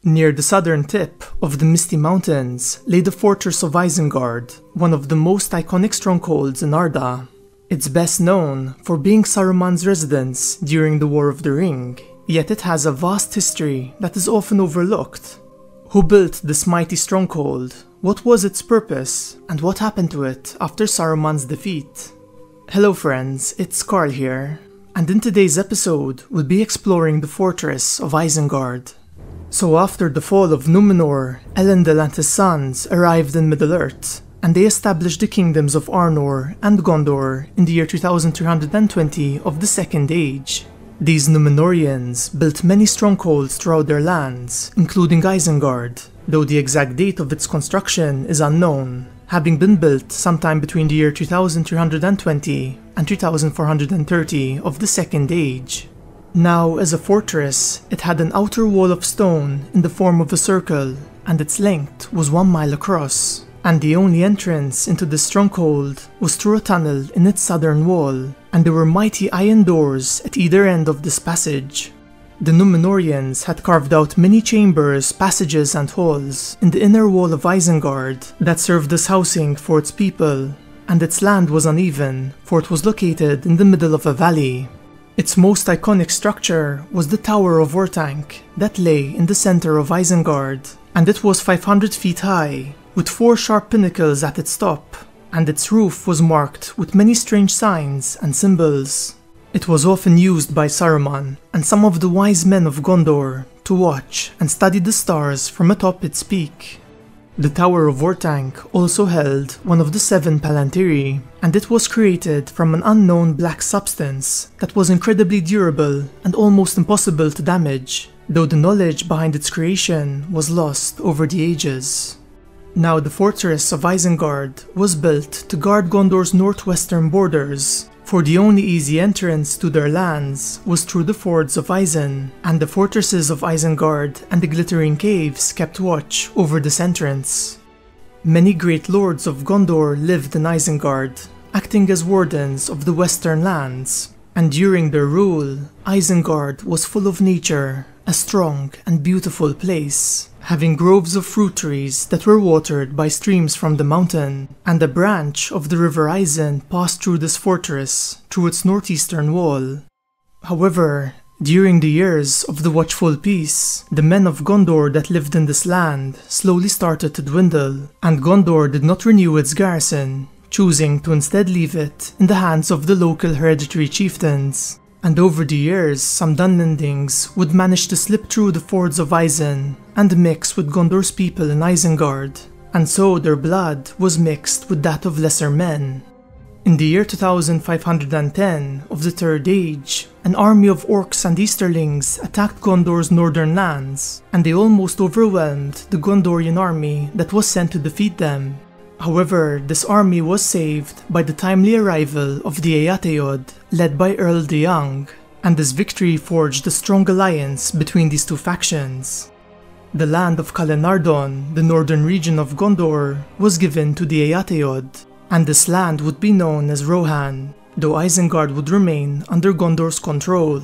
Near the southern tip of the Misty Mountains lay the Fortress of Isengard, one of the most iconic strongholds in Arda. It's best known for being Saruman's residence during the War of the Ring, yet it has a vast history that is often overlooked. Who built this mighty stronghold? What was its purpose? And what happened to it after Saruman's defeat? Hello friends, it's Carl here, and in today's episode we'll be exploring the Fortress of Isengard. So after the fall of Numenor, Elendil and his sons arrived in Middle-earth, and they established the kingdoms of Arnor and Gondor in the year 2320 of the Second Age. These Numenoreans built many strongholds throughout their lands, including Isengard, though the exact date of its construction is unknown, having been built sometime between the year 2320 and 2430 of the Second Age. Now, as a fortress, it had an outer wall of stone in the form of a circle, and its length was 1 mile across, and the only entrance into the stronghold was through a tunnel in its southern wall, and there were mighty iron doors at either end of this passage. The Numenoreans had carved out many chambers, passages and halls in the inner wall of Isengard that served as housing for its people, and its land was uneven, for it was located in the middle of a valley. Its most iconic structure was the Tower of Orthanc that lay in the center of Isengard, and it was 500 feet high, with 4 sharp pinnacles at its top, and its roof was marked with many strange signs and symbols. It was often used by Saruman and some of the wise men of Gondor to watch and study the stars from atop its peak. The Tower of Orthanc also held one of the 7 Palantiri, and it was created from an unknown black substance that was incredibly durable and almost impossible to damage, though the knowledge behind its creation was lost over the ages. Now the Fortress of Isengard was built to guard Gondor's northwestern borders, for the only easy entrance to their lands was through the Fords of Isen, and the fortresses of Isengard and the Glittering Caves kept watch over this entrance. Many great lords of Gondor lived in Isengard, acting as wardens of the western lands, and during their rule, Isengard was full of nature, a strong and beautiful place, having groves of fruit trees that were watered by streams from the mountain, and a branch of the river Isen passed through this fortress, through its northeastern wall. However, during the years of the Watchful Peace, the men of Gondor that lived in this land slowly started to dwindle, and Gondor did not renew its garrison, choosing to instead leave it in the hands of the local hereditary chieftains. And over the years, some Dunlendings would manage to slip through the Fords of Isen and mix with Gondor's people in Isengard, and so their blood was mixed with that of lesser men. In the year 2510 of the Third Age, an army of orcs and Easterlings attacked Gondor's northern lands, and they almost overwhelmed the Gondorian army that was sent to defeat them. However, this army was saved by the timely arrival of the Eataod, led by Earl the Young, and this victory forged a strong alliance between these two factions. The land of Kalenardon, the northern region of Gondor, was given to the Eataod, and this land would be known as Rohan, though Isengard would remain under Gondor's control.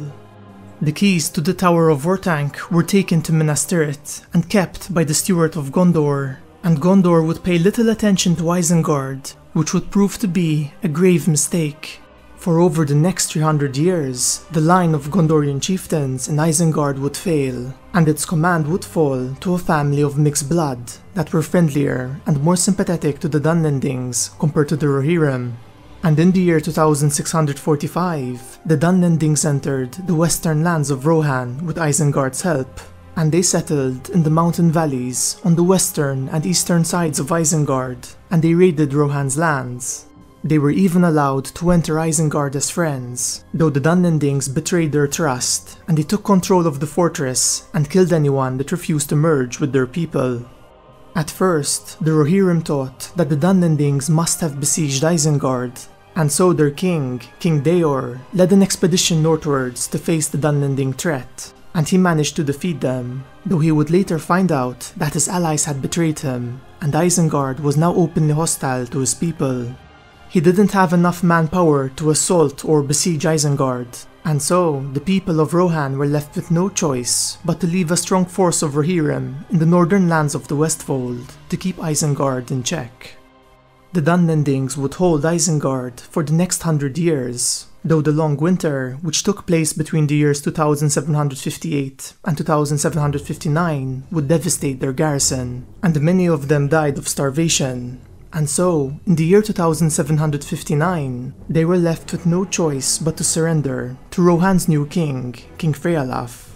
The keys to the Tower of Orthanc were taken to Minas Tirith and kept by the Steward of Gondor, and Gondor would pay little attention to Isengard, which would prove to be a grave mistake. For over the next 300 years, the line of Gondorian chieftains in Isengard would fail, and its command would fall to a family of mixed blood that were friendlier and more sympathetic to the Dunlendings compared to the Rohirrim. And in the year 2645, the Dunlendings entered the western lands of Rohan with Isengard's help, and they settled in the mountain valleys on the western and eastern sides of Isengard, and they raided Rohan's lands. They were even allowed to enter Isengard as friends, though the Dunlendings betrayed their trust, and they took control of the fortress and killed anyone that refused to merge with their people. At first, the Rohirrim thought that the Dunlendings must have besieged Isengard, and so their king, King Daor, led an expedition northwards to face the Dunlending threat, and he managed to defeat them, though he would later find out that his allies had betrayed him, and Isengard was now openly hostile to his people. He didn't have enough manpower to assault or besiege Isengard, And so, the people of Rohan were left with no choice but to leave a strong force of Rohirrim in the northern lands of the Westfold to keep Isengard in check. The Dunlendings would hold Isengard for the next 100 years, though the long winter, which took place between the years 2758 and 2759, would devastate their garrison, and many of them died of starvation. And so, in the year 2759, they were left with no choice but to surrender to Rohan's new king, King Frealaf.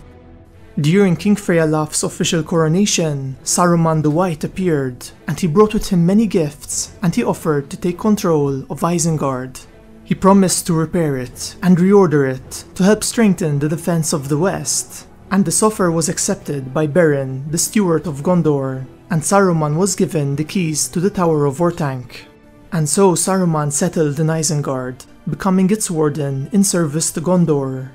During King Frealaf's official coronation, Saruman the White appeared, and he brought with him many gifts, and he offered to take control of Isengard. He promised to repair it and reorder it to help strengthen the defense of the West, and this offer was accepted by Beren, the Steward of Gondor, and Saruman was given the keys to the Tower of Orthanc. And so Saruman settled in Isengard, becoming its warden in service to Gondor.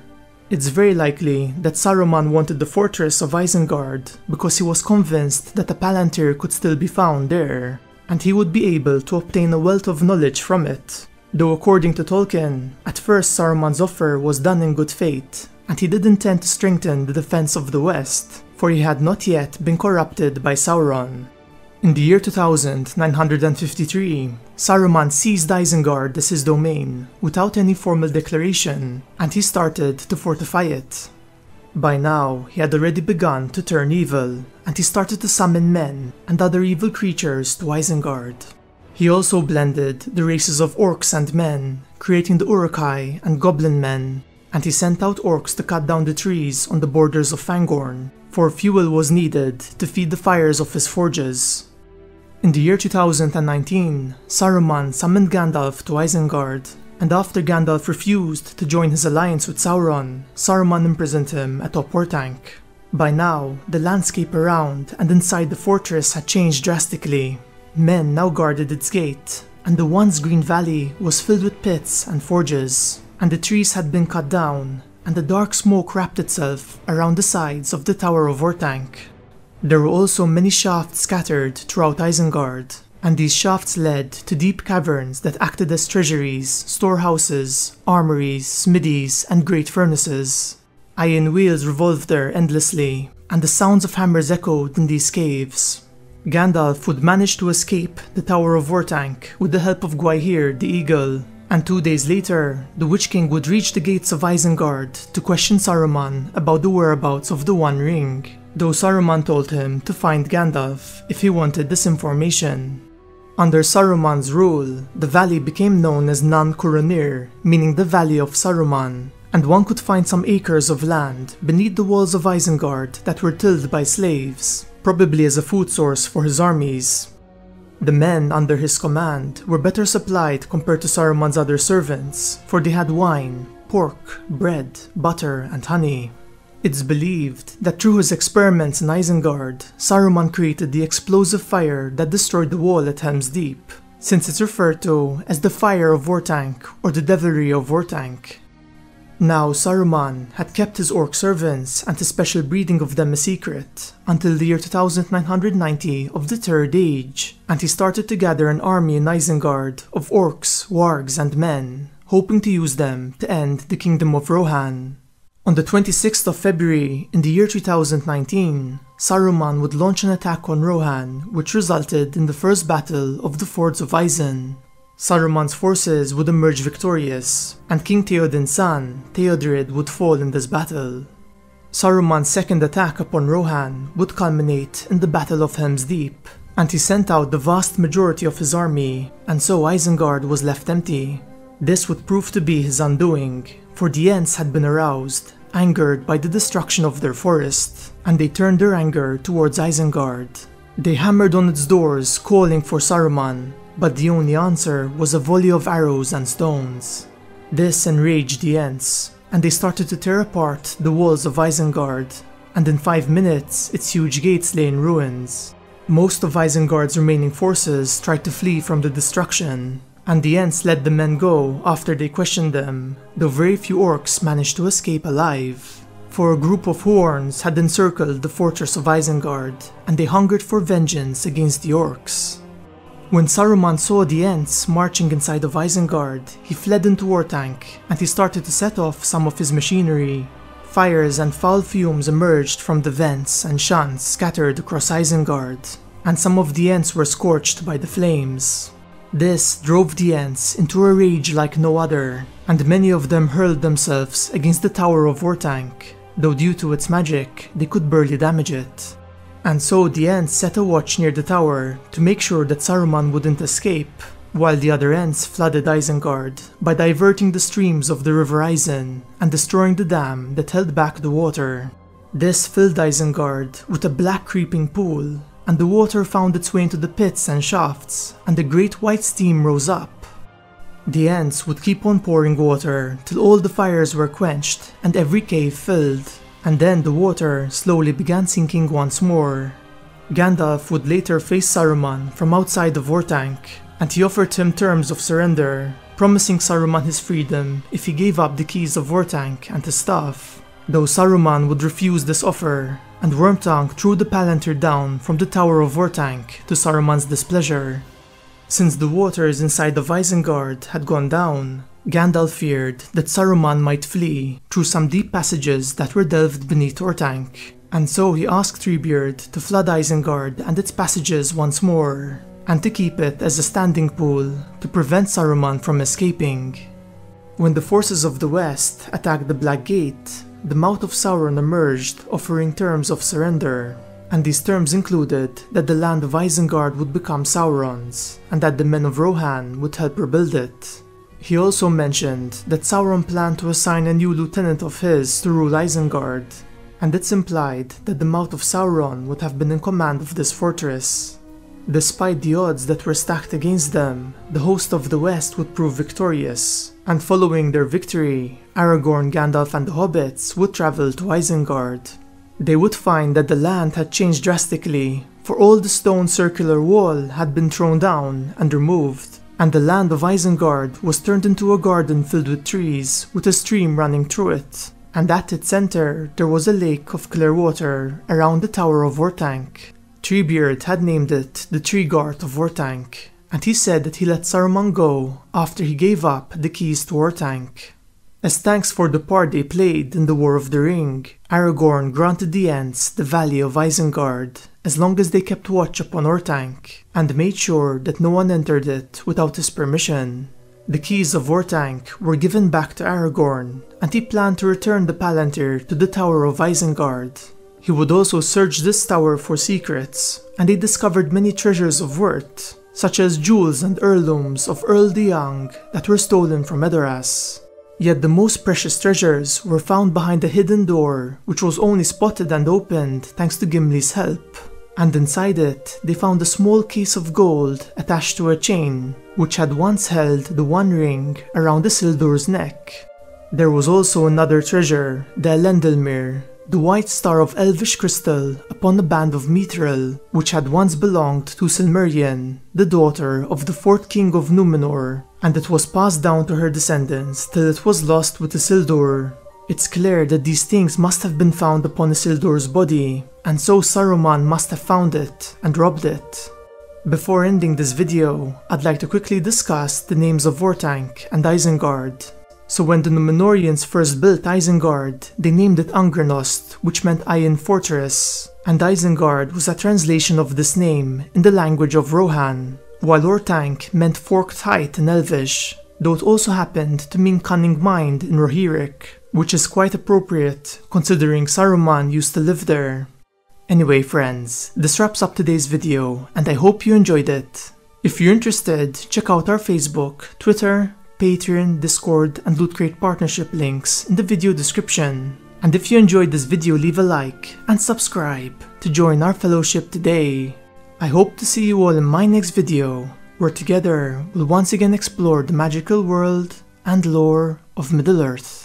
It's very likely that Saruman wanted the Fortress of Isengard because he was convinced that a Palantir could still be found there, and he would be able to obtain a wealth of knowledge from it. Though according to Tolkien, at first Saruman's offer was done in good faith, and he did intend to strengthen the defense of the West, for he had not yet been corrupted by Sauron. In the year 2953, Saruman seized Isengard as his domain, without any formal declaration, and he started to fortify it. By now, he had already begun to turn evil, and he started to summon men and other evil creatures to Isengard. He also blended the races of orcs and men, creating the Uruk-Hai and goblin men, and he sent out orcs to cut down the trees on the borders of Fangorn, for fuel was needed to feed the fires of his forges. In the year 2019, Saruman summoned Gandalf to Isengard, and after Gandalf refused to join his alliance with Sauron, Saruman imprisoned him atop Orthanc. By now, the landscape around and inside the fortress had changed drastically. Men now guarded its gate, and the once green valley was filled with pits and forges, and the trees had been cut down, and the dark smoke wrapped itself around the sides of the Tower of Orthanc. There were also many shafts scattered throughout Isengard, and these shafts led to deep caverns that acted as treasuries, storehouses, armories, smithies, and great furnaces. Iron wheels revolved there endlessly, and the sounds of hammers echoed in these caves. Gandalf would manage to escape the Tower of Orthanc with the help of Gwaihir the Eagle, and 2 days later, the Witch King would reach the gates of Isengard to question Saruman about the whereabouts of the One Ring, though Saruman told him to find Gandalf if he wanted this information. Under Saruman's rule, the valley became known as Nan Kuranir, meaning the Valley of Saruman, and one could find some acres of land beneath the walls of Isengard that were tilled by slaves, probably as a food source for his armies. The men under his command were better supplied compared to Saruman's other servants, for they had wine, pork, bread, butter, and honey. It's believed that through his experiments in Isengard, Saruman created the explosive fire that destroyed the wall at Helm's Deep, since it's referred to as the Fire of Orthanc or the Devilry of Orthanc. Now Saruman had kept his orc servants and the special breeding of them a secret until the year 2990 of the Third Age, and he started to gather an army in Isengard of orcs, wargs, and men, hoping to use them to end the Kingdom of Rohan. On the 26th of February in the year 3019, Saruman would launch an attack on Rohan, which resulted in the first battle of the Fords of Isen. Saruman's forces would emerge victorious, and King Theoden's son, Theodred, would fall in this battle. Saruman's second attack upon Rohan would culminate in the Battle of Helm's Deep, and he sent out the vast majority of his army, and so Isengard was left empty. This would prove to be his undoing, for the Ents had been aroused, angered by the destruction of their forest, and they turned their anger towards Isengard. They hammered on its doors, calling for Saruman, but the only answer was a volley of arrows and stones. This enraged the Ents, and they started to tear apart the walls of Isengard, and in 5 minutes its huge gates lay in ruins. Most of Isengard's remaining forces tried to flee from the destruction, and the Ents let the men go after they questioned them, though very few orcs managed to escape alive. For a group of Huorns had encircled the fortress of Isengard, and they hungered for vengeance against the orcs. When Saruman saw the Ents marching inside of Isengard, he fled into Orthanc, and he started to set off some of his machinery. Fires and foul fumes emerged from the vents and shunts scattered across Isengard, and some of the Ents were scorched by the flames. This drove the Ents into a rage like no other, and many of them hurled themselves against the Tower of Orthanc, though due to its magic, they could barely damage it. And so the Ents set a watch near the tower to make sure that Saruman wouldn't escape, while the other Ents flooded Isengard by diverting the streams of the River Isen and destroying the dam that held back the water. This filled Isengard with a black creeping pool, and the water found its way into the pits and shafts, and a great white steam rose up. The Ents would keep on pouring water till all the fires were quenched and every cave filled, and then the water slowly began sinking once more. Gandalf would later face Saruman from outside of Orthanc, and he offered him terms of surrender, promising Saruman his freedom if he gave up the keys of Orthanc and his staff, though Saruman would refuse this offer, and Wormtongue threw the Palantir down from the Tower of Orthanc to Saruman's displeasure. Since the waters inside of Isengard had gone down, Gandalf feared that Saruman might flee through some deep passages that were delved beneath Orthanc, and so he asked Treebeard to flood Isengard and its passages once more, and to keep it as a standing pool to prevent Saruman from escaping. When the forces of the West attacked the Black Gate, the mouth of Sauron emerged, offering terms of surrender, and these terms included that the land of Isengard would become Sauron's, and that the men of Rohan would help rebuild it. He also mentioned that Sauron planned to assign a new lieutenant of his to rule Isengard, and it's implied that the mouth of Sauron would have been in command of this fortress. Despite the odds that were stacked against them, the host of the West would prove victorious, and following their victory, Aragorn, Gandalf and the hobbits would travel to Isengard. They would find that the land had changed drastically, for all the stone circular wall had been thrown down and removed, and the land of Isengard was turned into a garden filled with trees, with a stream running through it, and at its center there was a lake of clear water around the Tower of Orthanc. Treebeard had named it the Treeguard of Orthanc, and he said that he let Saruman go after he gave up the keys to Orthanc. As thanks for the part they played in the War of the Ring, Aragorn granted the Ents the Valley of Isengard, as long as they kept watch upon Orthanc, and made sure that no one entered it without his permission. The keys of Orthanc were given back to Aragorn, and he planned to return the Palantir to the Tower of Isengard. He would also search this tower for secrets, and they discovered many treasures of worth, such as jewels and heirlooms of Earl the Young that were stolen from Edoras. Yet the most precious treasures were found behind a hidden door, which was only spotted and opened thanks to Gimli's help, and inside it they found a small case of gold attached to a chain, which had once held the One Ring around Isildur's neck. There was also another treasure, the Elendilmir, the white star of elvish crystal upon a band of mithril, which had once belonged to Silmerian, the daughter of the 4th king of Numenor, and it was passed down to her descendants till it was lost with Isildur. It's clear that these things must have been found upon Isildur's body, and so Saruman must have found it and robbed it. Before ending this video, I'd like to quickly discuss the names of Orthanc and Isengard. So when the Numenoreans first built Isengard, they named it Angranost, which meant Iron Fortress, and Isengard was a translation of this name in the language of Rohan, while Orthanc meant Forked Height in Elvish, though it also happened to mean Cunning Mind in Rohirric, which is quite appropriate considering Saruman used to live there. Anyway friends, this wraps up today's video, and I hope you enjoyed it. If you're interested, check out our Facebook, Twitter, Patreon, Discord, and Loot Crate partnership links in the video description. And if you enjoyed this video, leave a like and subscribe to join our fellowship today. I hope to see you all in my next video, where together we'll once again explore the magical world and lore of Middle-earth.